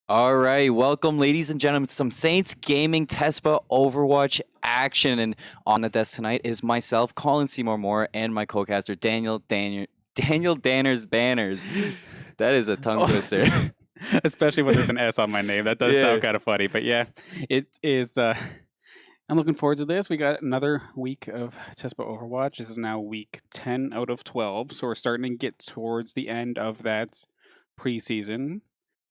All right, welcome, ladies and gentlemen, to some Saints Gaming TESPA Overwatch action. And on the desk tonight is myself, Colin Seymour Moore, and my co-caster Daniel Danners Banners. That is a tongue Oh, twister. especially when there's an S on my name. That does Yeah. sound kind of funny, but yeah, it is. I'm looking forward to this. We got another week of TESPA Overwatch. This is now week 10 out of 12, so we're starting to get towards the end of that preseason.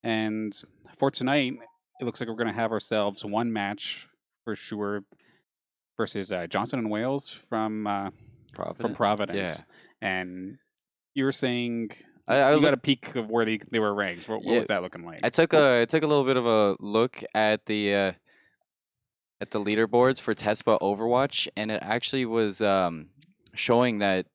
And for tonight, it looks like we're going to have ourselves one match for sure versus Johnson and Wales from Providence. And you were saying you got a peek of where they were ranked. What was that looking like? I took a little bit of a look at the leaderboards for TESPA Overwatch, and it actually was showing that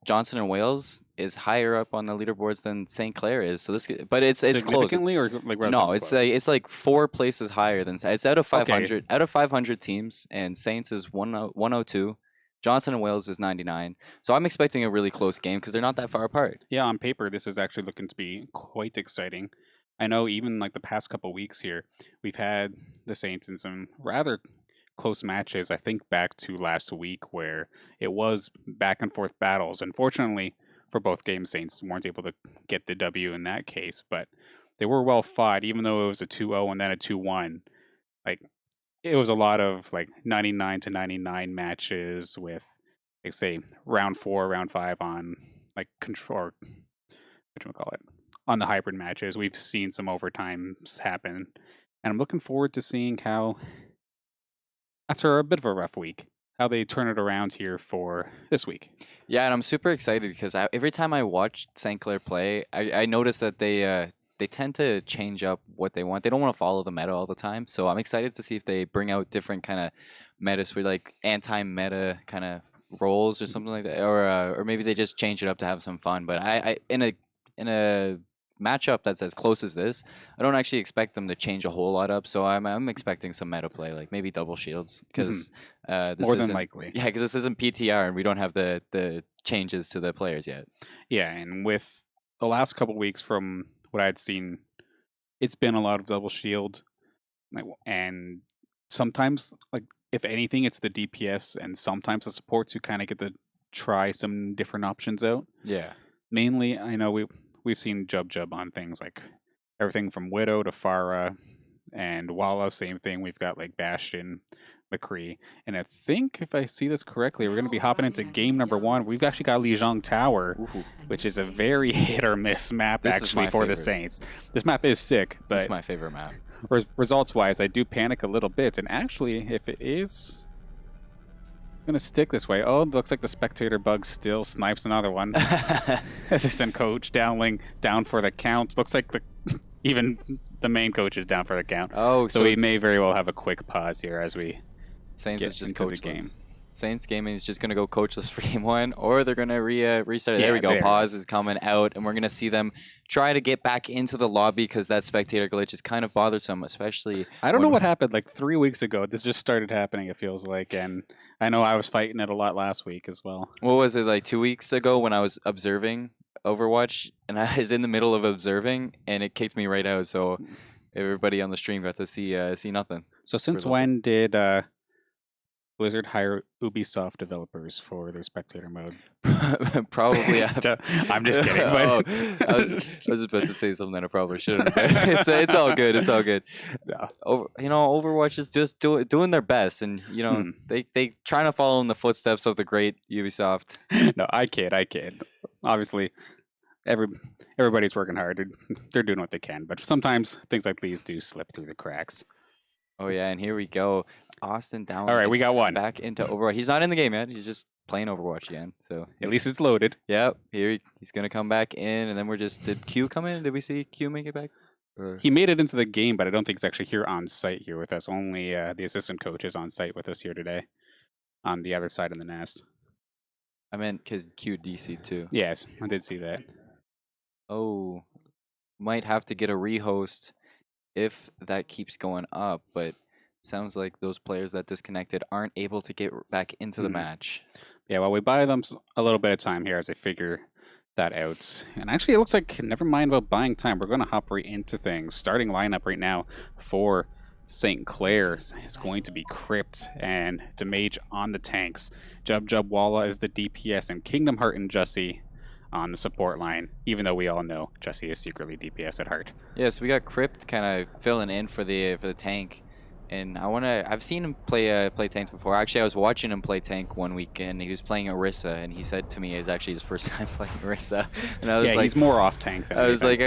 Johnson and Wales is higher up on the leaderboards than St. Clair is. So but it's close. Significantly or like No, it's like 4 places higher than it's out of 500. Okay. Out of 500 teams, and Saints is 102. Johnson and Wales is 99. So I'm expecting a really close game because they're not that far apart. Yeah, on paper, this is actually looking to be quite exciting. I know even like the past couple weeks here, we've had the Saints in some rather close matches. I think back to last week where it was back and forth battles. Unfortunately, for both games, Saints weren't able to get the W in that case, but they were well fought, even though it was a 2-0 and then a 2-1. Like, it was a lot of like 99 to 99 matches with, like, say, round 4, round 5 on like control, what on the hybrid matches. We've seen some overtimes happen, and I'm looking forward to seeing how, after a bit of a rough week, how they turn it around here for this week. Yeah, and I'm super excited because every time I watch St. Clair play, I notice that they tend to change up what they want. They don't want to follow the meta all the time. So I'm excited to see if they bring out different kind of metas with like anti-meta kind of roles or something like that, or maybe they just change it up to have some fun. But I in a matchup that's as close as this, I don't actually expect them to change a whole lot up. So I'm expecting some meta play, like maybe double shields, because More than likely. yeah, because this isn't PTR and we don't have the changes to the players yet. Yeah, and with the last couple weeks from what I'd seen, it's been a lot of double shield, and sometimes, like, if anything, it's the DPS and sometimes the supports who kind of get to try some different options out. Yeah. Mainly, I know we've seen Jub on things like everything from Widow to Pharah and Walla, same thing. We've got like Bastion, McCree, and I think if I see this correctly, we're going to be hopping into game number 1. We've actually got Lijiang Tower, which is a very hit or miss map actually for the Saints. This map is sick, but it's my favorite map. Results wise, I do panic a little bit, and actually, if it is gonna stick this way. Oh, looks like the spectator bug still snipes another one. Assistant coach downling down for the count. Looks like even the main coach is down for the count. Oh, so we may very well have a quick pause here as we Saints is just into the game. Saints Gaming is just going to go coachless for game 1, or they're going to restart it. Yeah, there we go. Pause is coming out, and we're going to see them try to get back into the lobby because that spectator glitch is kind of bothersome, especially... I don't know what happened like 3 weeks ago. This just started happening, it feels like, and I know I was fighting it a lot last week as well. What was it, like 2 weeks ago when I was observing Overwatch, and I was in the middle of observing, and it kicked me right out, so everybody on the stream got to see nothing. So since when did Blizzard hire Ubisoft developers for their spectator mode? Probably. I'm just kidding. But I was about to say something that I probably shouldn't. It's all good. It's all good. No. Overwatch is just doing their best, and they trying to follow in the footsteps of the great Ubisoft. No, I kid. Obviously, everybody's working hard. They're doing what they can, but sometimes things like these do slip through the cracks. Oh yeah, and here we go. Austin down. All right, we got one back into Overwatch. He's not in the game yet. He's just playing Overwatch again. So at least it's loaded. Yep. Here he's gonna come back in, and then did Q come in? Did we see Q make it back? Or? He made it into the game, but I don't think he's actually here on site here with us. Only the assistant coach is on site with us here today, on the other side of the nest. I meant because Q DC too. Yes, I did see that. Oh, might have to get a rehost if that keeps going up, but sounds like those players that disconnected aren't able to get back into the match. Yeah, well, we buy them a little bit of time here as they figure that out. And actually, it looks like, never mind about buying time. We're going to hop right into things. Starting lineup right now for St. Clair is going to be Crypt and Damage on the tanks. Jub Walla is the DPS, and Kingdom Heart and Jussie on the support line, even though we all know Jussie is secretly DPS at heart. Yeah, so we got Crypt kind of filling in for the tank. And I've seen him play tanks before. Actually, I was watching him play tank one weekend. He was playing Orisa, and he said to me it's actually his first time playing Orisa. And I was yeah, like, he's more off tank than anything.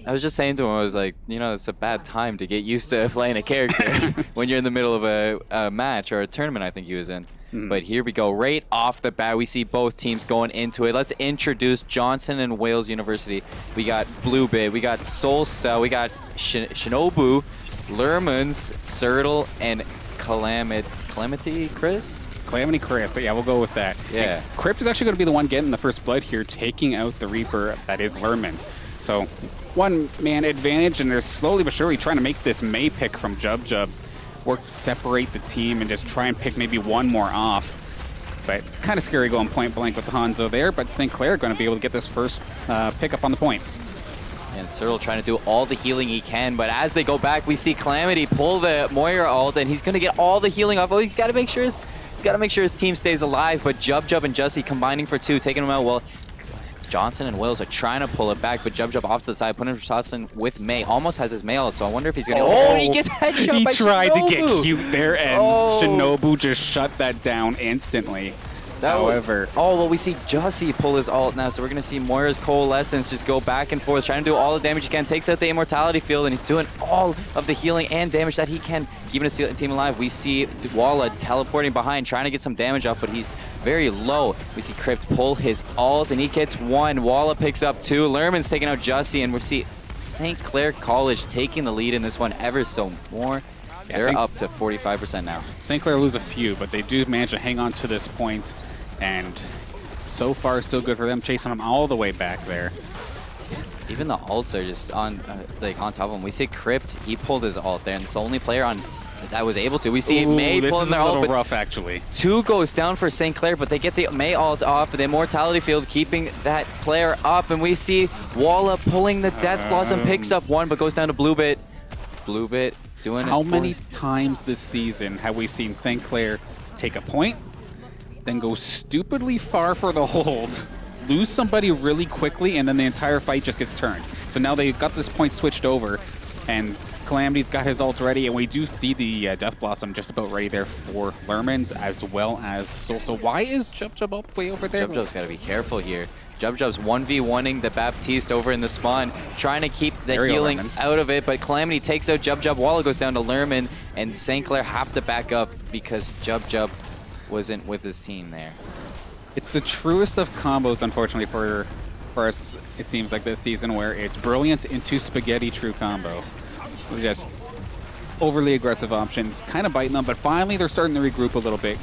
I was just saying to him, I was like, you know, it's a bad time to get used to playing a character when you're in the middle of a match or a tournament. I think he was in. But here we go, right off the bat, we see both teams going into it. Let's introduce Johnson and Wales University. We got Bluebit, we got Solsta, we got Shinobu, Lermans, Sertle, and Calamity Chris? Calamity Chris, yeah, we'll go with that. Yeah. And Crypt is actually going to be the one getting the first blood here, taking out the Reaper that is Lermans. So, one-man advantage, and they're slowly but surely trying to make this May pick from Jub work to separate the team and just try and pick maybe one more off. But kind of scary going point blank with the Hanzo there, but St. Clair going to be able to get this first pick up on the point. And Sertle trying to do all the healing he can, but as they go back, we see Calamity pull the Moira ult, and he's going to get all the healing off. Oh, he's got to make sure his team stays alive, but Jub and Jussie combining for two, taking him out. Well, Johnson and Wills are trying to pull it back, but Jub off to the side, putting shots in with May. Almost has his May ult, so I wonder if he's going to... Oh, he gets headshot He by tried Shinobu. to get cute there, and Shinobu just shut that down instantly. However... well, we see Jussie pull his ult now, so we're going to see Moira's Coalescence just go back and forth, trying to do all the damage he can, takes out the Immortality Field, and he's doing all of the healing and damage that he can, keeping his team alive. We see Walla teleporting behind, trying to get some damage off, but he's very low. We see Crypt pull his ult, and he gets one. Walla picks up two. Lerman's taking out Jussie, and we see St. Clair College taking the lead in this one ever so more. Yeah, they're up to 45% now. St. Clair lose a few, but they do manage to hang on to this point. And so far, so good for them, chasing them all the way back there. Even the ults are just on on top of him. We see Crypt, he pulled his ult there, and it's the only player on that was able to. We see May pulling their ult, but rough actually. Two goes down for St. Clair, but they get the May ult off, the Immortality Field keeping that player up, and we see Walla pulling the Death Blossom, picks up one, but goes down to Bluebit. Bluebit doing it. How many times this season have we seen St. Clair take a point, then go stupidly far for the hold, lose somebody really quickly, and then the entire fight just gets turned? So now they've got this point switched over, and Calamity's got his ult ready, and we do see the Death Blossom just about ready there for Lermans as well as Soul. So why is Jub all the way over there? Jub's got to be careful here. Jub's 1v1ing the Baptiste over in the spawn, trying to keep the healing out of it, but Calamity takes out Jub. Walla goes down to Lerman, and St. Clair have to back up because Jub wasn't with his team there. It's the truest of combos, unfortunately, for us, it seems like this season, where it's brilliant into spaghetti true combo. Just overly aggressive options, kind of biting them, but finally they're starting to regroup a little bit,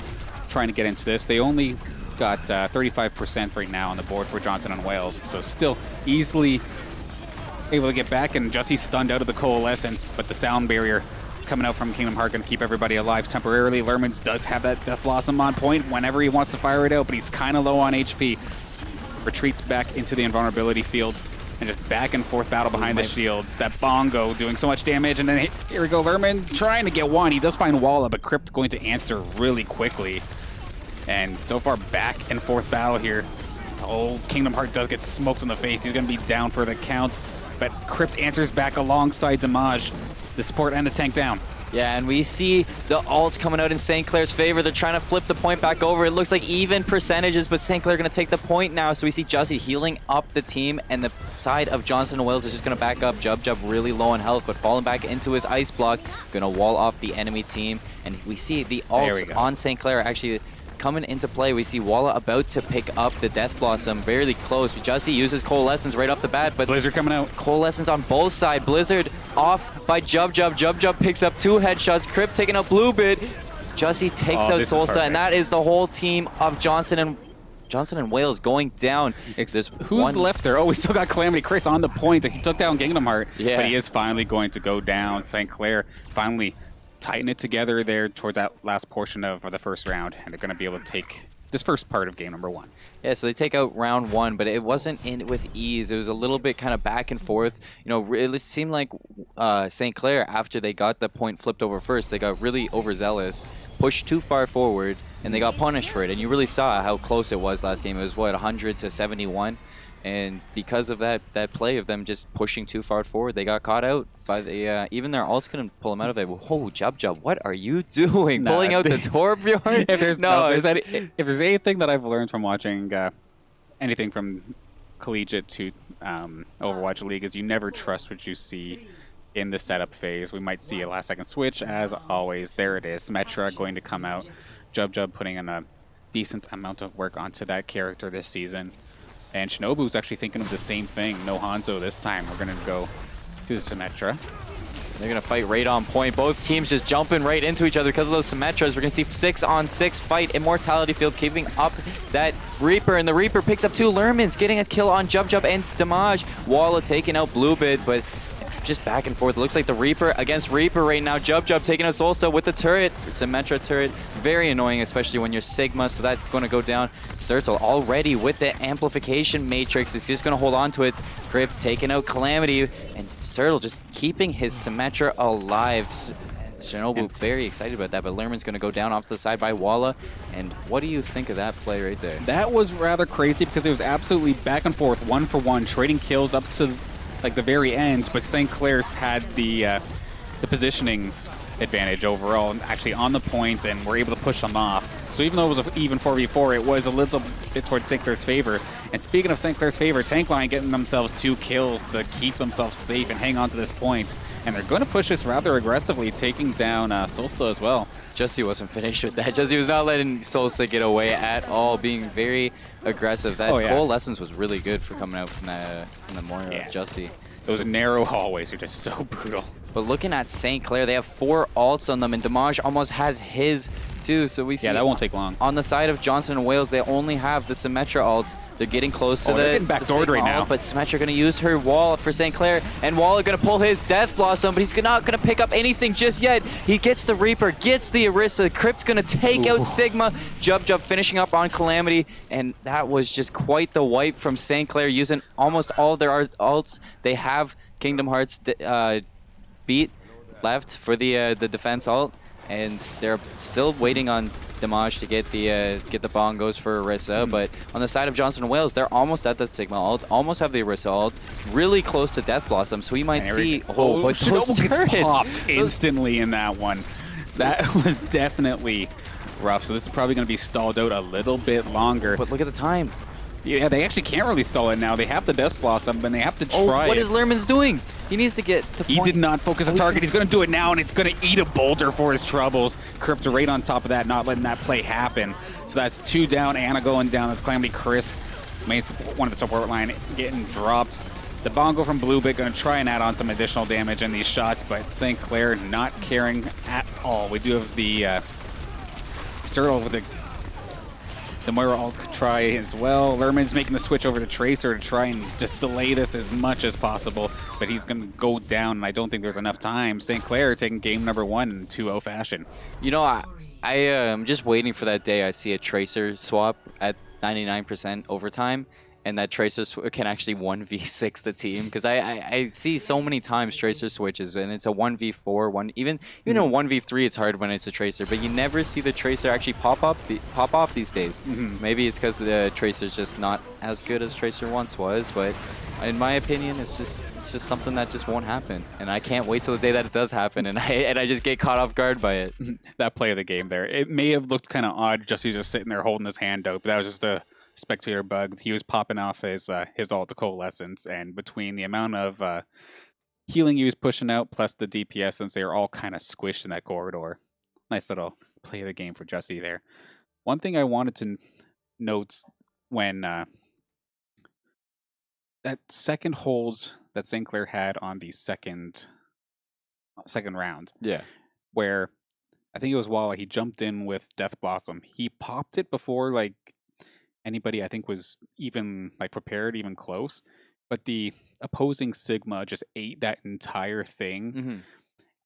trying to get into this. They only got 35% right now on the board for Johnson and Wales, so still easily able to get back, and Jussie's stunned out of the Coalescence, but the sound barrier coming out from Kingdom Heart going to keep everybody alive temporarily. Lermans does have that Death Blossom on point whenever he wants to fire it out, but he's kind of low on HP. Retreats back into the invulnerability field, and just back and forth battle behind the shields. That Bongo doing so much damage, and then here we go, Lerman trying to get one. He does find Walla, but Crypt going to answer really quickly. And so far, back and forth battle here. Oh, Kingdom Heart does get smoked in the face. He's going to be down for the count, but Crypt answers back alongside Damage, the support and the tank down. Yeah, and we see the ults coming out in St. Clair's favor. They're trying to flip the point back over. It looks like even percentages, but St. Clair going to take the point now. So we see Jussie healing up the team, and the side of Johnson and Wales is just going to back up. Jub really low on health, but falling back into his ice block. Going to wall off the enemy team. And we see the ults on St. Clair actually coming into play. We see Walla about to pick up the Death Blossom, barely close. Jussie uses Coalescence right off the bat, but Blizzard coming out. Coalescence on both sides. Blizzard off by Jub. Jub picks up two headshots. Crypt taking out Bluebit. Jussie takes out Solsta, and that is the whole team of Johnson and Wales going down. Who's left there? Oh, we still got Calamity Chris on the point. He took down Kingdom Heart, but he is finally going to go down. St. Clair finally tighten it together there towards that last portion of the first round, and they're going to be able to take this first part of game number 1. Yeah, so they take out round 1, but it wasn't in with ease. It was a little bit kind of back and forth. You know, it seemed like St. Clair, after they got the point flipped over first, they got really overzealous, pushed too far forward, and they got punished for it. And you really saw how close it was last game. It was, what, 100 to 71? And because of that play of them just pushing too far forward, they got caught out by the even their ults couldn't pull them out of it. Oh, Jub, what are you doing? Nah, Pulling out the Torbjorn? If there's anything that I've learned from watching anything from collegiate to Overwatch League, is you never trust what you see in the setup phase. We might see a last-second switch, as always. There it is, Symmetra going to come out. Jub putting in a decent amount of work onto that character this season. And Shinobu's actually thinking of the same thing. No Hanzo this time. We're going to go to Symmetra. They're going to fight right on point. Both teams just jumping right into each other because of those Symmetras. We're going to see 6-on-6 fight. Immortality Field keeping up that Reaper, and the Reaper picks up 2 Lermans, getting a kill on Jub and Damage. Walla taking out Bluebit, but just back and forth. It looks like the Reaper against Reaper right now. Jub taking out Solsta with the turret. Symmetra turret. Very annoying, especially when you're Sigma, so that's going to go down. Sertal already with the amplification matrix. He's just going to hold on to it. Crypt taking out Calamity, and Sertal just keeping his Symmetra alive. Shinobu very excited about that, but Lerman's going to go down off to the side by Walla. And what do you think of that play right there? That was rather crazy because it was absolutely back and forth, 1-for-1, trading kills up to like the very end, but St. Clair's had the positioning advantage overall, and actually on the point, and were able to push them off. So even though it was an even 4v4, it was a little bit towards St. Clair's favor. And speaking of St. Clair's favor, Tankline getting themselves 2 kills to keep themselves safe and hang on to this point. And they're going to push this rather aggressively, taking down Solsta as well. Justy wasn't finished with that. Justy was not letting Solsta get away at all, being very aggressive. That Coalescence was really good for coming out from the Moira of Justy. Those narrow hallways are just so brutal. But looking at St. Clair, they have 4 ults on them, and Damage almost has his too. So we see that won't take long. On the side of Johnson and Wales, they only have the Symmetra ults. They're getting close to they're getting backdoored right now. But Symmetra going to use her wall for St. Clair, and Wall going to pull his Death Blossom, but he's not going to pick up anything just yet. He gets the Reaper, gets the Orisa. Crypt's going to take out Sigma. Jub finishing up on Calamity, and that was just quite the wipe from St. Clair, using almost all of their ults. They have Kingdom Hearts beat left for the defense ult, and they're still waiting on Damage to get the bongos for Orisa. But on the side of Johnson and Wales, they're almost at the Sigma ult, almost have the Orisa ult, really close to Death Blossom. So we might see Shinobu gets popped instantly in that one. That was definitely rough. So this is probably going to be stalled out a little bit longer. But look at the time. Yeah, they actually can't really stall it now. They have the Death Blossom, but they have to try What is Lerman's doing? He needs to get to point. He did not focus on target. He's going to do it now, and it's going to eat a boulder for his troubles. Crypt right on top of that, not letting that play happen. So that's 2 down. Anna going down. That's Calamity. Chris, one of the support line, getting dropped. The bongo from Bluebit going to try and add on some additional damage in these shots, but St. Clair not caring at all. We do have the Sertal with the Moira ult try as well. Lerman's making the switch over to Tracer to try and just delay this as much as possible, but he's going to go down, and I don't think there's enough time. St. Clair taking game number 1 in 2-0 fashion. You know, I am just waiting for that day I see a Tracer swap at 99% overtime, and that Tracer can actually 1v6 the team, because I see so many times Tracer switches, and it's a 1v4, even a 1v3 it's hard when it's a Tracer, but you never see the Tracer actually pop off these days. Maybe it's because the Tracer's just not as good as Tracer once was, but in my opinion, it's just something that just won't happen, and I can't wait till the day that it does happen, and I just get caught off guard by it. That play of the game there, it may have looked kind of odd, just he's just sitting there holding his hand out, but that was just a spectator bug. He was popping off his ult to Coalescence, and between the amount of healing he was pushing out plus the DPS, since they are all kind of squished in that corridor. Nice little play of the game for Justy there. One thing I wanted to note when that second hold that St. Clair had on the second round, where I think it was Walla, he jumped in with Death Blossom. He popped it before like anybody I think was even like prepared, even close, but the opposing Sigma just ate that entire thing,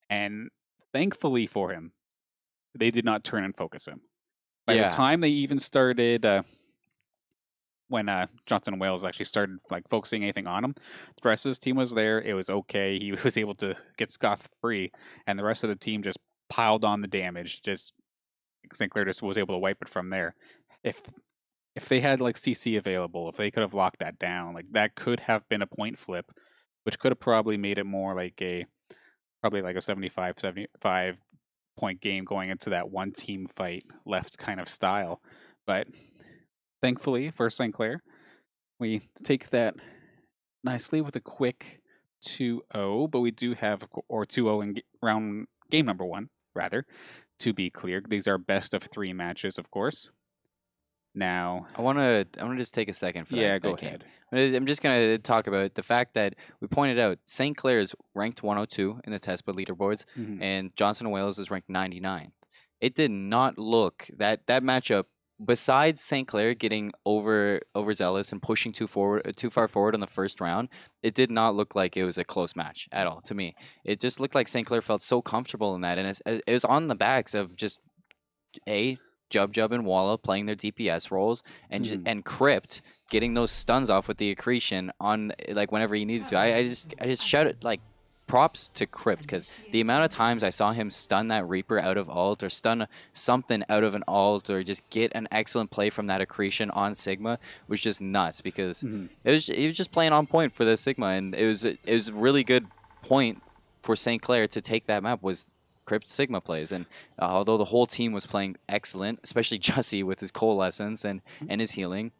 and thankfully for him, they did not turn and focus him. By the Yeah. time they even started, when Johnson and Wales actually started like focusing anything on him, the rest of his team was there. It was okay. He was able to get scot free, and the rest of the team just piled on the damage. Just St. Clair just was able to wipe it from there. If if they had like CC available, if they could have locked that down, like that could have been a point flip, which could have probably made it more like a 75 point game going into that one team fight left kind of style. But thankfully for St. Clair, we take that nicely with a quick 2-0, but we do have, or 2-0 in round game number 1 rather, to be clear. These are best of 3 matches, of course. Now, I wanna just take a second for yeah, that. go that game. ahead. I'm just gonna talk about the fact that we pointed out St. Clair is ranked 102 in the TESPA leaderboards, Mhm. and Johnson and Wales is ranked 99th. It did not look that matchup. Besides St. Clair getting overzealous and pushing too far forward in the first round, it did not look like it was a close match at all to me. It just looked like St. Clair felt so comfortable in that, and it was on the backs of just Jub and Walla playing their DPS roles, and Mhm. and Crypt getting those stuns off with the accretion on like whenever he needed to. I just shouted like props to Crypt, because the amount of times I saw him stun that Reaper out of ult, or stun something out of an ult, or just get an excellent play from that accretion on Sigma was just nuts, because Mhm. he was just playing on point for the Sigma, and it was a really good point for St. Clair to take that map was Crypt Sigma plays. And although the whole team was playing excellent, especially Jussie with his coalescence and his healing,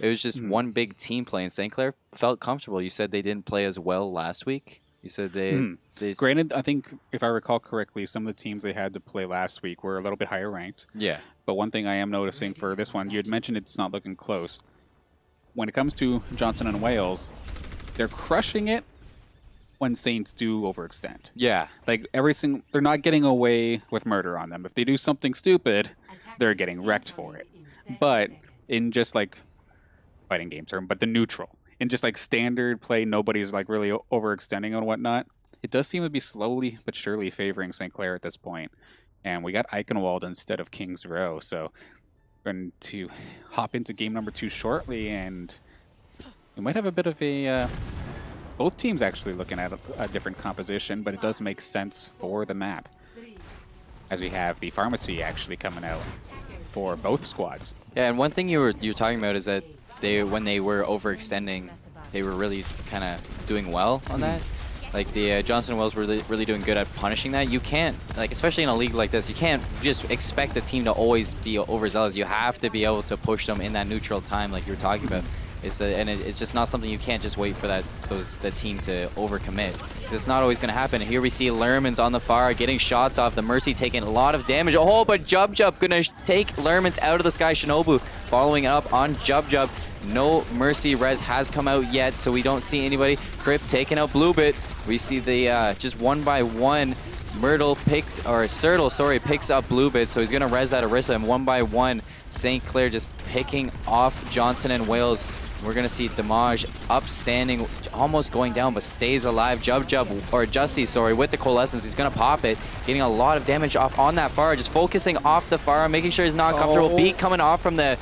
it was just Mhm. one big team play, and St. Clair felt comfortable. You said they didn't play as well last week. You said Mhm. they Granted, I think if I recall correctly, some of the teams they had to play last week were a little bit higher ranked. yeah. But one thing I am noticing for this one, you had mentioned it's not looking close. When it comes to Johnson and Wales, they're crushing it when Saints do overextend. Yeah. Like they're not getting away with murder on them. If they do something stupid, they're getting wrecked for it. But in just like fighting game term, but the neutral, in just like standard play, nobody's like really overextending and whatnot. It does seem to be slowly but surely favoring St. Clair at this point. And we got Eichenwald instead of King's Row, so we're going to hop into game number 2 shortly, and we might have a bit of a both teams actually looking at a different composition, but it does make sense for the map, as we have the pharmacy actually coming out for both squads. Yeah, and one thing you were talking about is that when they were overextending, they were really kind of doing well on that. Like the Johnson and Wales were really doing good at punishing that. You can't, like, especially in a league like this, you can't just expect a team to always be overzealous. You have to be able to push them in that neutral time, like you were talking about. It's just not something you can't just wait for the team to overcommit. It's not always going to happen. Here we see Lerman's on the far, getting shots off. The Mercy taking a lot of damage. Oh, but Jub going to take Lerman's out of the sky. Shinobu following up on Jub. No Mercy res has come out yet, so we don't see anybody. Crypt taking out Bluebit. We see the just one by one. Sertle picks up Bluebit, so he's going to res that Orisa, and one by one, St. Clair just picking off Johnson and Wales. We're going to see Damage upstanding, almost going down, but stays alive. Jussie, with the Coalescence. He's going to pop it, getting a lot of damage off on that Pharah, just focusing off the Pharah, making sure he's not comfortable. Beat coming off from the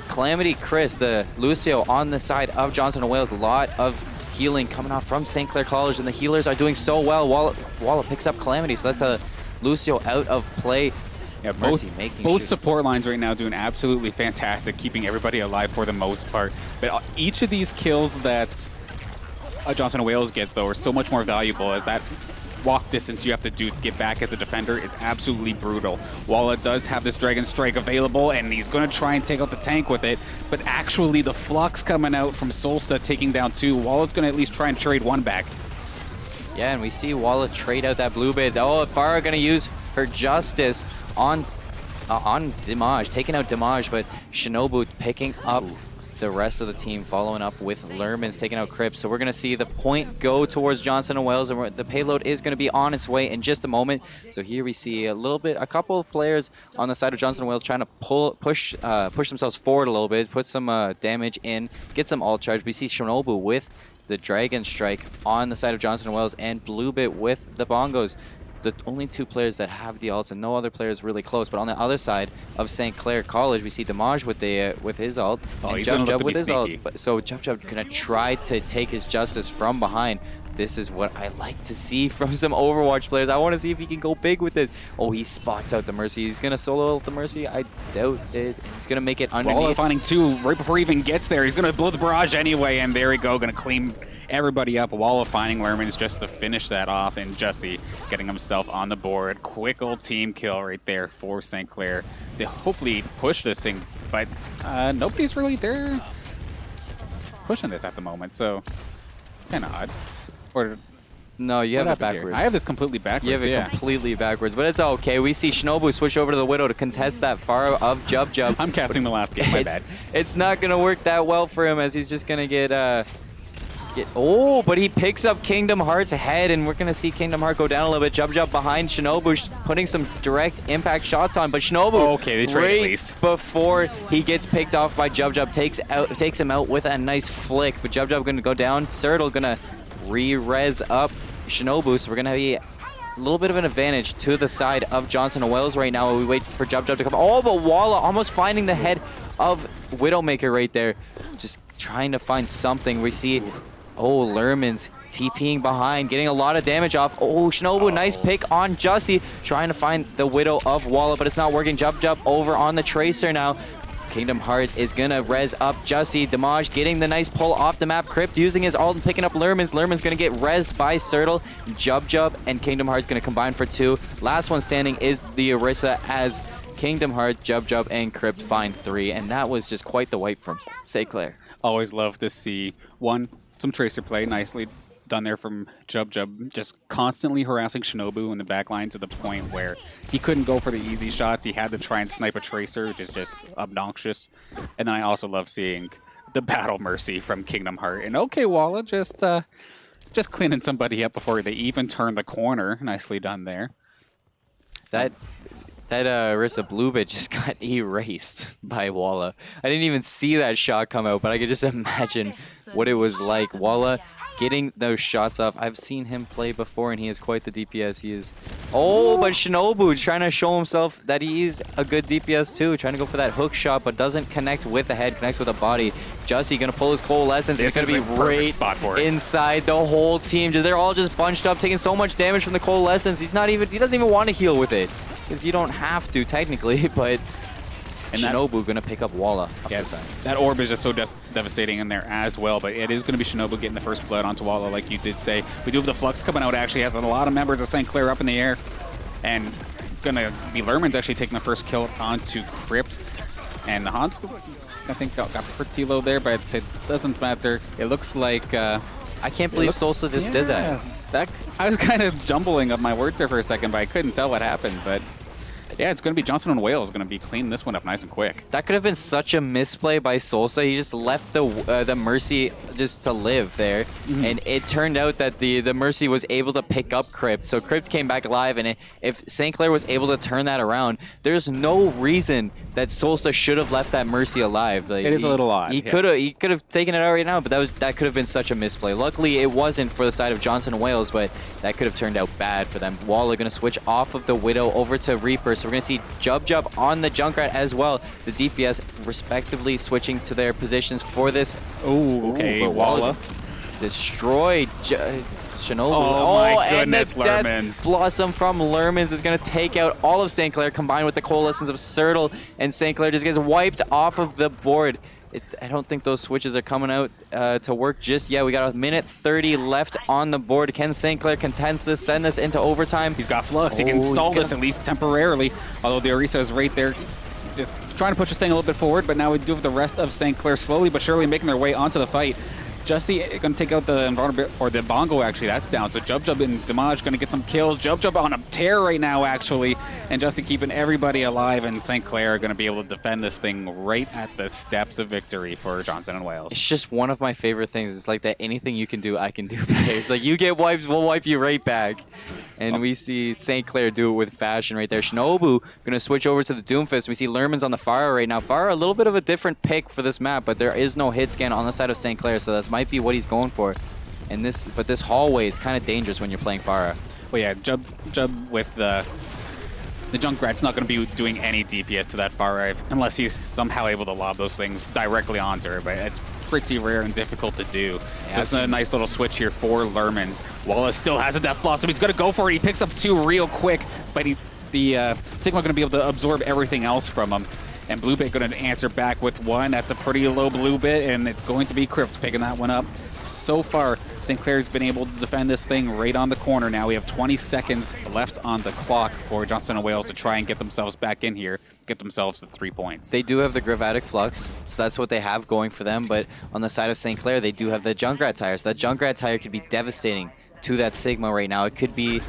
Calamity Chris, the Lucio on the side of Johnson and Wales. A lot of healing coming off from St. Clair College, and the healers are doing so well. Walla picks up Calamity, so that's a Lucio out of play. Yeah, both support lines right now doing absolutely fantastic, keeping everybody alive for the most part. But each of these kills that Johnson and Wales get, though, are so much more valuable, as that walk distance you have to do to get back as a defender is absolutely brutal. Walla does have this Dragon Strike available, and he's going to try and take out the tank with it, but actually the Flux coming out from Solsta taking down 2. Walla's going to at least try and trade 1 back. Yeah, and we see Walla trade out that blue bit. Oh, Farah going to use her Justice on Damage, taking out Damage, but Shinobu picking up the rest of the team, following up with Lerman's taking out Crypt. So we're going to see the point go towards Johnson and Wales, and the payload is going to be on its way in just a moment. So here we see a couple of players on the side of Johnson and Wales trying to push themselves forward a little bit, put some damage in, get some ult charge. We see Shinobu with the Dragon Strike on the side of Johnson and Wales, and Bluebit with the Bongos. the only two players that have the ults, and no other players really close. But on the other side of St. Clair College, we see Damage with the with his ult, and he's gonna look Jub to with be his ult. sneaky. But so Jub gonna try to take his justice from behind. This is what I like to see from some Overwatch players. I want to see if he can go big with this. Oh, he spots out the Mercy. He's going to solo ult the Mercy. I doubt it. He's going to make it underneath. Walla finding two right before he even gets there. He's going to blow the barrage anyway, and there we go. Going to clean everybody up. Walla finding Lermans just to finish that off, and Jussie getting himself on the board. Quick old team kill right there for St. Clair to hopefully push this thing, but nobody's really there pushing this at the moment, so kind of odd. Or no, you have it backwards. I have this completely backwards. You have it completely backwards, but it's okay. We see Shinobu switch over to the Widow to contest that far of Jub. I'm casting the last game, my bad. It's not going to work that well for him, as he's just going to get... Oh, but he picks up Kingdom Heart's head, and we're going to see Kingdom Heart go down a little bit. Jub behind Shinobu, putting some direct impact shots on, but Shinobu, okay, they trade at least. Before he gets picked off by Jub, takes him out with a nice flick, but Jub going to go down. Sertle going to re-res up Shinobu, so we're going to be a little bit of an advantage to the side of Johnson and Wales right now while we wait for Jub to come. Oh, but Walla almost finding the head of Widowmaker right there. Just trying to find something. We see, oh, Lermans TPing behind, getting a lot of damage off. Oh, Shinobu, nice pick on Jussie, trying to find the Widow of Walla, but it's not working. Jub over on the Tracer now. Kingdom Heart is going to res up Jussie. Damage getting the nice pull off the map. Crypt using his ult and picking up Lermans. Lermans going to get resed by Sertle. Jub and Kingdom Heart's going to combine for 2. Last one standing is the Orisa, as Kingdom Heart, Jub and Crypt find 3. And that was just quite the wipe from St. Clair. Always love to see, some Tracer play, nicely done there from Jub, just constantly harassing Shinobu in the back line to the point where he couldn't go for the easy shots. He had to try and snipe a Tracer, which is just obnoxious. And then I also love seeing the Battle Mercy from Kingdom Heart. And okay, Walla, just cleaning somebody up before they even turn the corner. Nicely done there. That Orisa blue bit just got erased by Walla. I didn't even see that shot come out, but I could just imagine what it was like. Walla getting those shots off. I've seen him play before, and he is quite the DPS. He is... Oh, but Shinobu trying to show himself that he's a good DPS too. Trying to go for that hook shot, but doesn't connect with the head, connects with the body. Jussie going to pull his Coalescence. He's going to be right inside the whole team. They're all just bunched up, taking so much damage from the Coalescence. He doesn't even want to heal with it, because you don't have to technically, but... And Shinobu going to pick up Walla off the side. That orb is just so devastating in there as well, but it is going to be Shinobu getting the first blood onto Walla, like you did say. We do have the Flux coming out, actually has a lot of members of St. Clair up in the air. And going to be Lerman's actually taking the first kill onto Crypt. And the Hans, I think, got pretty low there, but it doesn't matter. It looks like... I can't believe Solsa just did that. I was kind of jumbling up my words there for a second, but I couldn't tell what happened, but... Yeah, it's going to be Johnson and Wales going to be cleaning this one up nice and quick. That could have been such a misplay by Solsa. He just left the Mercy just to live there. And it turned out that the Mercy was able to pick up Crypt. So Crypt came back alive, and if St. Clair was able to turn that around, there's no reason that Solsa should have left that Mercy alive. Like, it is a little odd. He could have taken it out right now, but that could have been such a misplay. Luckily, it wasn't for the side of Johnson and Wales, but that could have turned out bad for them. Walla going to switch off of the Widow over to Reaper. So we're going to see Jub on the Junkrat as well. The DPS respectively switching to their positions for this. Oh, okay. Walla destroyed Shinobu. Oh my goodness, and the Lermans. Death Blossom from Lermans is going to take out all of St. Clair, combined with the Coalescence of Sertle, and St. Clair just gets wiped off of the board. I don't think those switches are coming out to work just yet. We got a minute 30 left on the board. Can St. Clair contest this, send this into overtime? He's got Flux. He can stall this at least temporarily, although the Orisa is right there just trying to push this thing a little bit forward, but now we do have the rest of St. Clair slowly but surely making their way onto the fight. Jussie going to take out the Invulnerable, or the Bongo, actually, that's down. So Jub and Damage going to get some kills. Jub on a tear right now, actually. And Jussie keeping everybody alive, and St. Clair are going to be able to defend this thing right at the steps of victory for Johnson and Wales. It's just one of my favorite things. It's like that anything you can do, I can do better. It's like you get wipes, we'll wipe you right back. And we see St. Clair do it with fashion right there. Shinobu going to switch over to the Doomfist. We see Lermans on the Pharah right now. Pharah, a little bit of a different pick for this map, but there is no hit scan on the side of St. Clair, so that might be what he's going for. But this hallway is kind of dangerous when you're playing Pharah. Well, yeah, Jub with the Junkrat's not going to be doing any DPS to that Pharah unless he's somehow able to lob those things directly onto her, but it's pretty rare and difficult to do. Yeah, so it's a nice little switch here for Lermans. Wallace still has a Death Blossom. He's going to go for it. He picks up 2 real quick, but the Sigma going to be able to absorb everything else from him. And Blue Bit going to answer back with 1. That's a pretty low Blue Bit, and it's going to be Crypt picking that one up. So far, St. Clair's been able to defend this thing right on the corner. Now we have 20 seconds left on the clock for Johnson & Wales to try and get themselves back in here, get themselves the 3 points. They do have the Gravatic Flux, so that's what they have going for them. But on the side of St. Clair, they do have the Junkrat Tire. So that Junkrat Tire could be devastating to that Sigma right now. It could be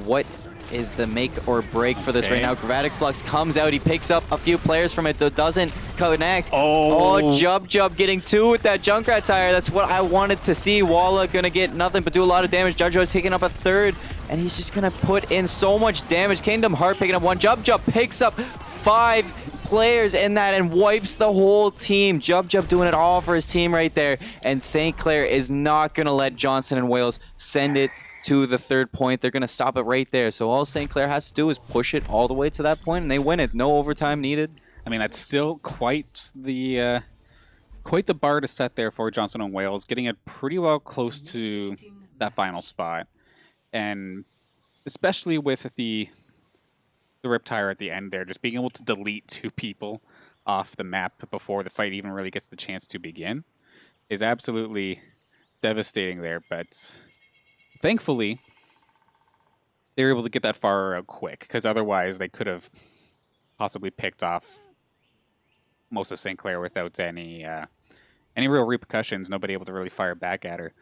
what is the make or break for this right now. Gravatic Flux comes out. He picks up a few players from it, but doesn't connect. Oh, Jub getting 2 with that Junkrat Tire. That's what I wanted to see. Walla gonna get nothing but do a lot of damage. Jub taking up a 3rd, and he's just gonna put in so much damage. Kingdom Heart picking up 1. Jub picks up 5 players in that and wipes the whole team. Jub doing it all for his team right there. And St. Clair is not gonna let Johnson & Wales send it to the 3rd point. They're going to stop it right there. So all St. Clair has to do is push it all the way to that point, and they win it. No overtime needed. I mean, that's still quite the bar to set there for Johnson & Wales, getting it pretty well close to that final spot. And especially with the Riptire at the end there, just being able to delete 2 people off the map before the fight even really gets the chance to begin is absolutely devastating there. But thankfully, they were able to get that far out quick, because otherwise they could have possibly picked off most of St. Clair without any real repercussions. Nobody able to really fire back at her.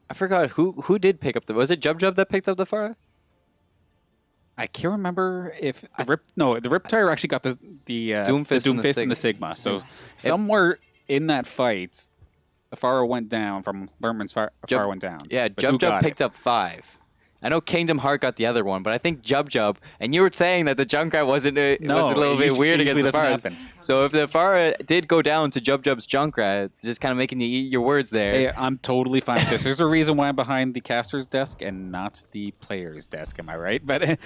I forgot who did pick up the. Was it Jub that picked up the Pharah? I can't remember if the Riptire actually got the Doomfist and the Sigma. So somewhere in that fight, the Pharah went down from Lerman's Pharah went down. Yeah, Jub picked up 5. I know Kingdom Heart got the other one, but I think Jub, and you were saying that the Junkrat was a little bit weird against the Pharah. So if the Pharah did go down to Jub's Junkrat, just kind of making you eat your words there. Hey, I'm totally fine with this. There's a reason why I'm behind the caster's desk and not the player's desk, am I right? But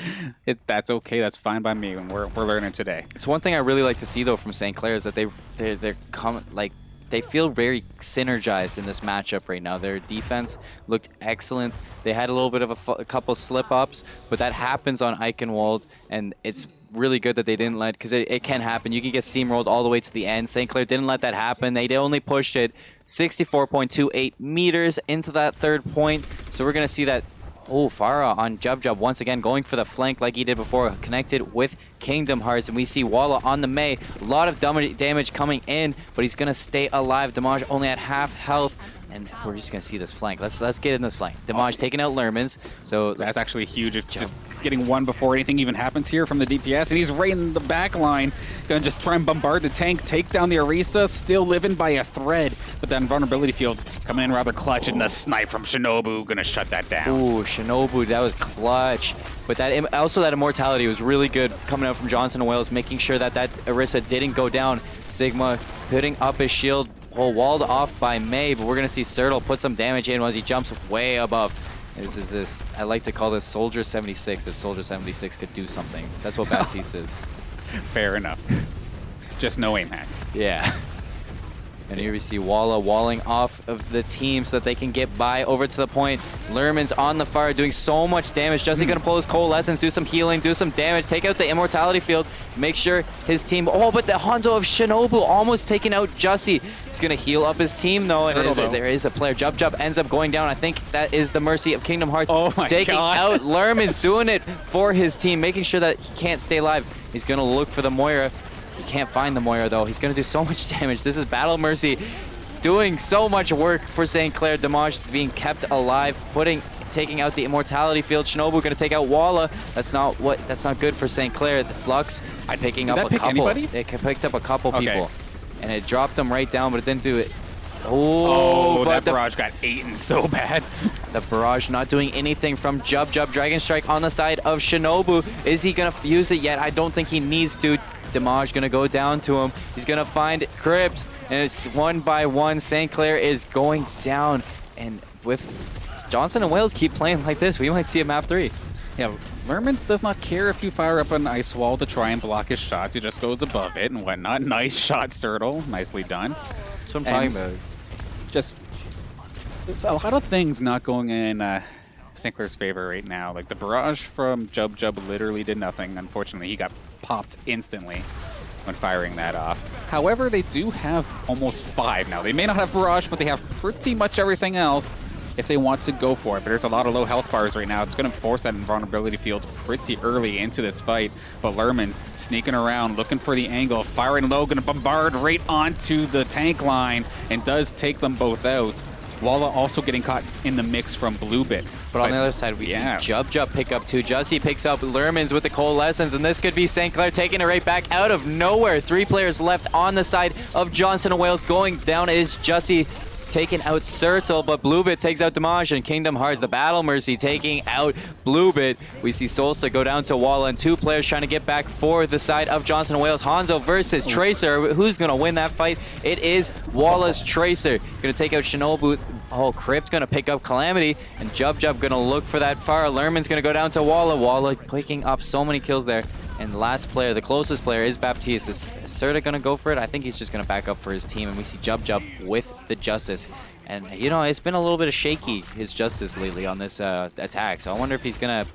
that's okay. That's fine by me, and we're learning today. It's one thing I really like to see though from St. Clair is that they're coming like. They feel very synergized in this matchup right now. Their defense looked excellent. They had a little bit of a couple slip-ups, but that happens on Eichenwald, and it's really good that they didn't let, because it can happen. You can get steamrolled all the way to the end. St. Clair didn't let that happen. They only pushed it 64.28 meters into that 3rd point. So we're going to see that. Oh, Pharah on Jub once again going for the flank like he did before, connected with Kingdom Hearts, and we see Walla on the Mei. A lot of damage coming in, but he's gonna stay alive. Damage only at half health, and we're just gonna see this flank. Let's get in this flank. Damage taking out Lermans, so that's actually huge. It's just getting 1 before anything even happens here from the DPS, and he's right in the back line. Gonna just try and bombard the tank, take down the Orisa, still living by a thread. But that invulnerability field coming in rather clutch, and the snipe from Shinobu gonna shut that down. Ooh, Shinobu, that was clutch. But that immortality was really good coming out from Johnson & Wales, making sure that Orisa didn't go down. Sigma putting up his shield, walled off by Mei, but we're gonna see Sertle put some damage in as he jumps way above. I like to call this Soldier 76, if Soldier 76 could do something. That's what Baptiste is. Fair enough. Just no aim hacks. Yeah. And here we see Walla walling off of the team so that they can get by over to the point. Lerman's on the fire doing so much damage. Jussie gonna pull his Coalescence, do some healing, do some damage, take out the Immortality Field, make sure his team... Oh, but the Hanzo of Shinobu almost taking out Jussie. He's gonna heal up his team though, and there is a player. Jub ends up going down. I think that is the mercy of Kingdom Hearts. Oh my taking God. out Lerman's, doing it for his team, making sure that he can't stay alive. He's gonna look for the Moira. He can't find the Moira though. He's gonna do so much damage. This is Battle Mercy doing so much work for St. Clair. Damage being kept alive, taking out the Immortality Field. Shinobu gonna take out Walla. That's not good for St. Clair. The Flux picking up a couple. Anybody? They picked up a couple people, and it dropped them right down, but it didn't do it. Oh, that barrage got eaten so bad. The barrage not doing anything from Jub. Dragon Strike on the side of Shinobu. Is he gonna use it yet? I don't think he needs to. Damage gonna go down to him. He's gonna find Crypt, and it's 1 by 1. St. Clair is going down, and with Johnson and Wales keep playing like this, we might see a map 3. Yeah, Lermans does not care if you fire up an ice wall to try and block his shots. He just goes above it and whatnot. Nice shot, Sertle. Nicely done. That's what I'm talking about. Just there's a lot of things not going in St. Clair's favor right now. Like the barrage from Jub Jub literally did nothing. Unfortunately, he got popped instantly when firing that off. However, they do have almost 5 now. They may not have barrage, but they have pretty much everything else if they want to go for it. But there's a lot of low health bars right now. It's going to force that invulnerability field pretty early into this fight. But Lerman's sneaking around, looking for the angle, firing low, going to bombard right onto the tank line, and does take them both out. Walla also getting caught in the mix from Bluebit. But on the other side, we see Jub Jub pick up 2. Jussie picks up Lermans with the Coalescence, and this could be St. Clair taking it right back out of nowhere. 3 players left on the side of Johnson and Wales. Going down is Jussie, taking out Sertle, but Bluebit takes out Damage, and Kingdom Hearts, the Battle Mercy, taking out Bluebit. We see Solsta go down to Walla, and 2 players trying to get back for the side of Johnson and Wales. Hanzo versus Tracer. Who's going to win that fight? It is Walla's Tracer. Going to take out Shinobu. Oh, Crypt going to pick up Calamity, and Jub Jub going to look for that fire. Lerman's going to go down to Walla. Walla picking up so many kills there. And the last player, the closest player, is Baptiste. Is Serta going to go for it? I think he's just going to back up for his team. And we see Jub Jub with the Justice. And, you know, it's been a little bit of shaky, his Justice lately on this attack. So I wonder if he's going to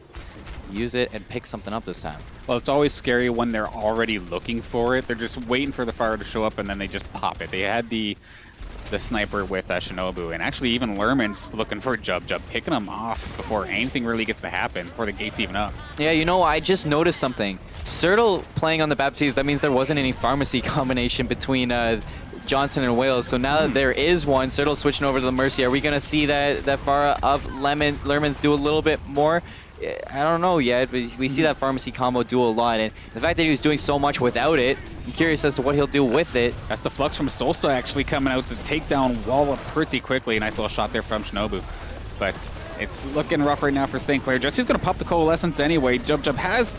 use it and pick something up this time. Well, it's always scary when they're already looking for it. They're just waiting for the fire to show up, and then they just pop it. They had the sniper with Shinobu, and actually even Lerman's looking for Jub Jub, picking him off before anything really gets to happen, before the gate's even up. Yeah, you know, I just noticed something. Sertle playing on the Baptiste, that means there wasn't any pharmacy combination between Johnson and Wales. So now that there is one, Sertle switching over to the Mercy. Are we going to see that Pharah of Lerman's do a little bit more? I don't know yet, but we see that pharmacy combo do a lot, and the fact that he was doing so much without it, I'm curious as to what he'll do with it. That's the flux from Solsta actually coming out to take down Walla pretty quickly. Nice little shot there from Shinobu. But it's looking rough right now for St. Clair. Jesse's going to pop the Coalescence anyway. Jub Jub has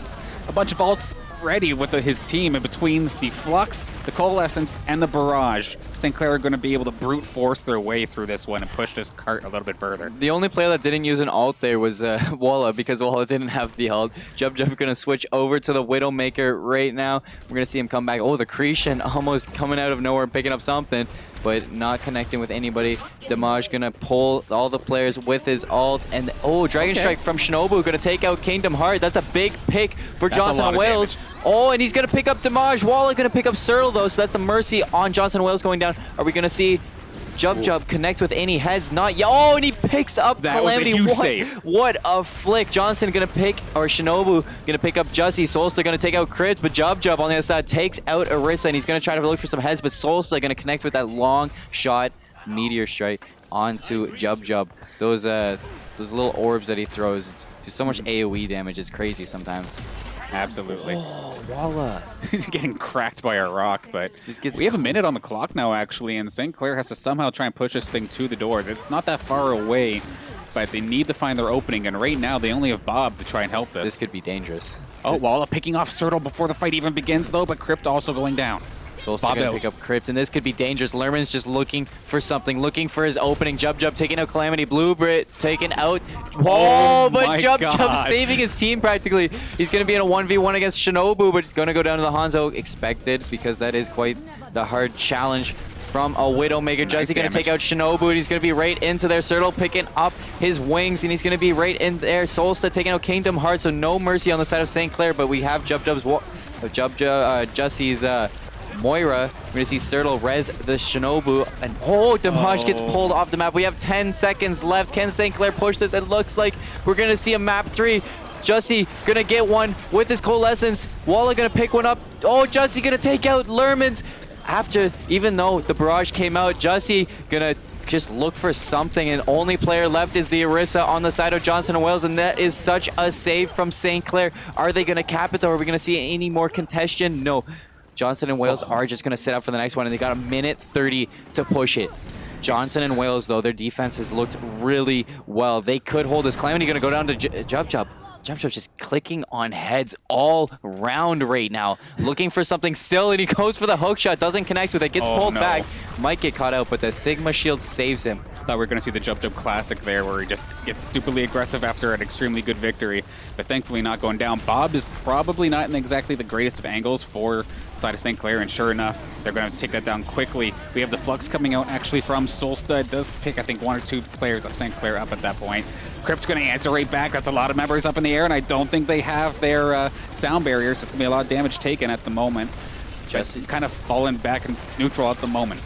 a bunch of ults ready with his team, in between the Flux, the Coalescence, and the Barrage. St. Clair are going to be able to brute force their way through this one and push this cart a little bit further. The only player that didn't use an ult there was Walla, because Walla didn't have the ult. Jub Jub going to switch over to the Widowmaker right now. We're going to see him come back. Oh, the Cretan almost coming out of nowhere, picking up something, but not connecting with anybody. Damage going to pull all the players with his ult. And, oh, Dragon Strike from Shinobu going to take out Kingdom Heart. That's a big pick for Johnson and Wales. Oh, and he's going to pick up Damage. Walla going to pick up Sertle, though, so that's the Mercy on Johnson and Wales going down. Are we going to see Jub Jub connect with any heads? Not yet. Oh, and he picks up Calamity. Was a huge save. What a flick. Johnson going to pick, or Shinobu going to pick up Jussie. Solsta going to take out Crypt, but Jub Jub on the other side takes out Orisa, and he's going to try to look for some heads, but Solsta going to connect with that long shot Meteor Strike onto Jub Jub. Those little orbs that he throws do so much AoE damage. It's crazy sometimes. Absolutely. Oh, Walla. Getting cracked by a rock, but we have a minute on the clock now, actually, and St. Clair has to somehow try and push this thing to the doors. It's not that far away, but they need to find their opening, and right now they only have Bob to try and help this. This could be dangerous. Oh, Walla picking off Sertle before the fight even begins, though, but Crypt also going down. Solsta going to pick up Crypt, and this could be dangerous. Lerman's just looking for something, looking for his opening. Jub Jub taking out Calamity. Bluebit taken out. Whoa, but Jub Jub saving his team practically. He's going to be in a 1v1 against Shinobu, but he's going to go down to the Hanzo. Expected, because that is quite the hard challenge from a Widowmaker. Jessie going to take out Shinobu, and he's going to be right into there. Sertle picking up his wings, and he's going to be right in there. Solsta taking out Kingdom Hearts, so no mercy on the side of St. Clair, but we have Jussie's Moira. We're going to see Sertle res the Shinobu, and Damage gets pulled off the map. We have 10 seconds left. Can St. Clair push this? It looks like we're going to see a map 3. Jussie going to get one with his Coalescence. Walla going to pick one up. Oh, Jussie going to take out Lerman's. After, even though the barrage came out, Jussie going to just look for something, and only player left is the Orisa on the side of Johnson and Wales, and that is such a save from St. Clair. Are they going to cap it, though? Are we going to see any more contention? No. Johnson and Wales are just going to sit up for the next one, and they got a minute 30 to push it. Johnson and Wales, though, their defense has looked really well. They could hold this. Calamity going to go down to Jub Jub. Jump Shot just clicking on heads all round right now. Looking for something still, and he goes for the hook shot. Doesn't connect with it. Gets pulled back. Might get caught out, but the Sigma shield saves him. Thought we were going to see the Jump Jump Classic there, where he just gets stupidly aggressive after an extremely good victory, but thankfully not going down. Bob is probably not in exactly the greatest of angles for the side of St. Clair, and sure enough, they're going to take that down quickly. We have the Flux coming out actually from Solstud. Does pick, I think, 1 or 2 players of St. Clair up at that point. Crypt's going to answer right back. That's a lot of members up in the air, and I don't think they have their sound barriers, so it's going to be a lot of damage taken at the moment. Just kind of falling back in neutral at the moment.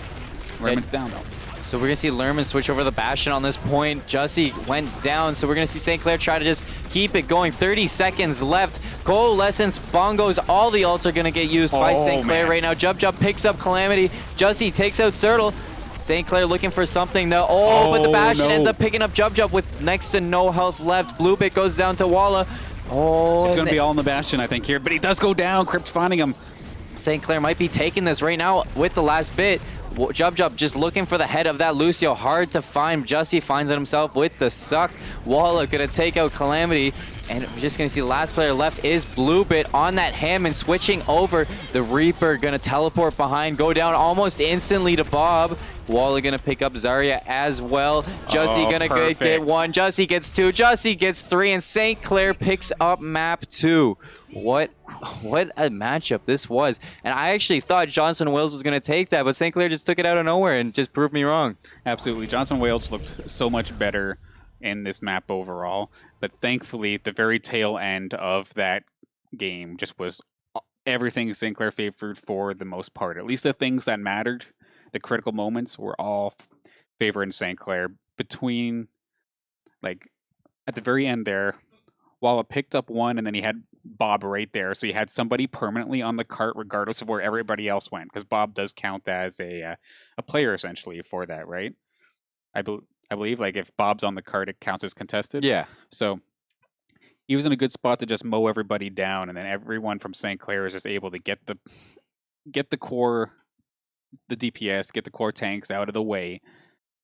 Lerman's down, though. So we're going to see Lerman switch over the Bastion on this point. Jussie went down, so we're going to see St. Clair try to just keep it going. 30 seconds left. Coalescence, Bongos, all the ults are going to get used by St. Clair right now. Jump Jump picks up Calamity. Jussie takes out Sertle. St. Clair looking for something though. But the Bastion ends up picking up Jump Jump with next to no health left. Blue Bit goes down to Walla. It's going to be all in the Bastion, I think, here. But he does go down. Crypt finding him. St. Clair might be taking this right now with the last bit. Jump Jump just looking for the head of that Lucio. Hard to find. Jussie finds it himself with the suck. Walla going to take out Calamity. And we're just going to see the last player left is Blue Bit on that Hammond switching over. The Reaper going to teleport behind, go down almost instantly to Bob. Walla going to pick up Zarya as well. Jussie going to get 1. Jussie gets 2. Jussie gets 3. And St. Clair picks up map 2. What a matchup this was. And I actually thought Johnson Wales was going to take that, but St. Clair just took it out of nowhere and just proved me wrong. Absolutely. Johnson Wales looked so much better in this map overall, but thankfully the very tail end of that game just was everything St. Clair favored for the most part. At least the things that mattered, the critical moments, were all favoring St. Clair. Between, like, at the very end there, Walla picked up 1, and then he had Bob right there, so you had somebody permanently on the cart regardless of where everybody else went, because Bob does count as a player essentially for that, right? I believe, like, if Bob's on the cart, it counts as contested. Yeah. So he was in a good spot to just mow everybody down, and then everyone from St. Clair is just able to get the core, the DPS, get the core tanks out of the way.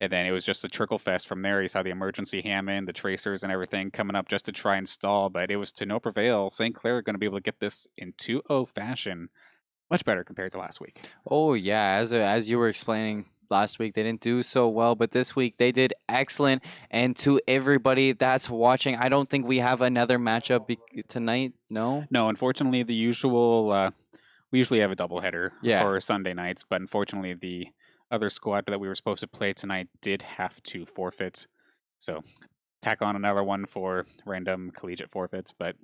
And then it was just a trickle fest from there. You saw the emergency Hammond, the tracers, and everything coming up just to try and stall, but it was to no prevail. St. Clair are going to be able to get this in 2-0 fashion. Much better compared to last week. Oh, yeah. As you were explaining, last week they didn't do so well, but this week they did excellent. And to everybody that's watching, I don't think we have another matchup tonight. No? No, unfortunately, the usual... we usually have a doubleheader for Sunday nights, but unfortunately the other squad that we were supposed to play tonight did have to forfeit. So tack on another one for random collegiate forfeits, but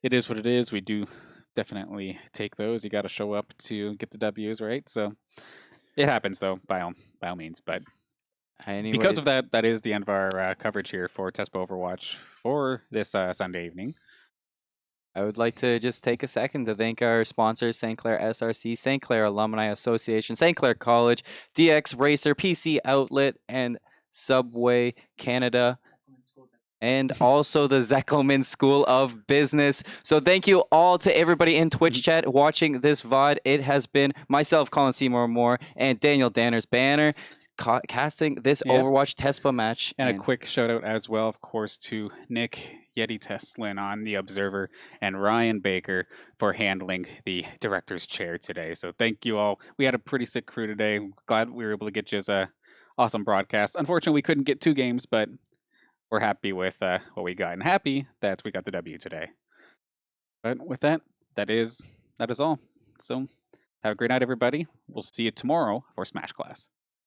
it is what it is. We do definitely take those. You got to show up to get the W's, right? So it happens, though, by all means. But because of that, that is the end of our coverage here for TESPA Overwatch for this Sunday evening. I would like to just take a second to thank our sponsors, St. Clair SRC, St. Clair Alumni Association, St. Clair College, DX Racer, PC Outlet, and Subway Canada, and also the Zeckelman School of Business. So thank you all to everybody in Twitch chat watching this VOD. It has been myself, Colin Seymour Moore, and Daniel Danner's banner casting this Overwatch TESPA match. And a quick shout out as well, of course, to Nick Yeti Teslin on The Observer and Ryan Baker for handling the director's chair today. So thank you all. We had a pretty sick crew today. Glad we were able to get you a awesome broadcast. Unfortunately, we couldn't get 2 games, but we're happy with what we got, and happy that we got the W today. But with that, that is all. So have a great night, everybody. We'll see you tomorrow for Smash Class.